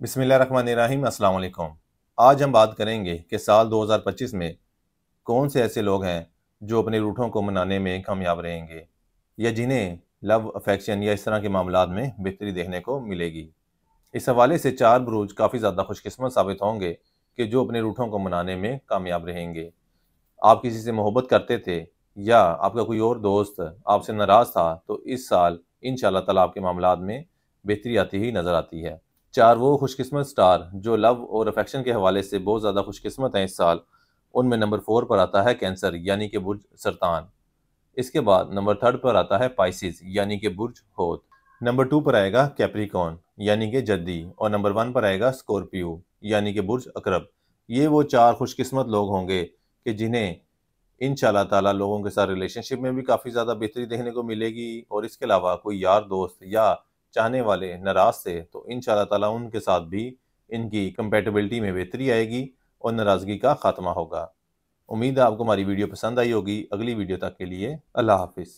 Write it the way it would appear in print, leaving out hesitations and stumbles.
बिस्मिल्लाहिर्रहमानिर्रहीम अस्सलाम वालेकुम। आज हम बात करेंगे कि साल 2025 में कौन से ऐसे लोग हैं जो अपने रूठों को मनाने में कामयाब रहेंगे या जिन्हें लव अफेक्शन या इस तरह के मामलात में बेहतरी देखने को मिलेगी। इस हवाले से चार बुरूज काफ़ी ज़्यादा खुशकिस्मत साबित होंगे कि जो अपने रूठों को मनाने में कामयाब रहेंगे। आप किसी से मोहब्बत करते थे या आपका कोई और दोस्त आपसे नाराज़ था, तो इस साल इंशाअल्लाह ताला आपके मामलात में बेहतरी आती ही नज़र आती है। चार वो खुशकिस्मत स्टार जो लव और अफेक्शन के हवाले से बहुत ज़्यादा खुशकिस्मत हैं इस साल, उनमें नंबर 4 पर आता है कैंसर यानी कि बुर्ज सरतान। इसके बाद नंबर 3 पर आता है पाइसिस यानी कि बुर्ज होत। नंबर 2 पर आएगा कैप्रिकॉर्न यानी कि जद्दी, और नंबर 1 पर आएगा स्कॉर्पियो यानी कि बुर्ज अकरब। ये वो चार खुशकिस्मत लोग होंगे कि जिन्हें इंशाल्लाह ताला लोगों के साथ रिलेशनशिप में भी काफ़ी ज़्यादा बेहतरी देखने को मिलेगी, और इसके अलावा कोई यार दोस्त या चाहने वाले नाराज़ थे तो इंशाल्लाह ताला उनके साथ भी इनकी कंपैटिबिलिटी में बेहतरी आएगी और नाराज़गी का खात्मा होगा। उम्मीद है आपको हमारी वीडियो पसंद आई होगी। अगली वीडियो तक के लिए अल्लाह हाफिज़।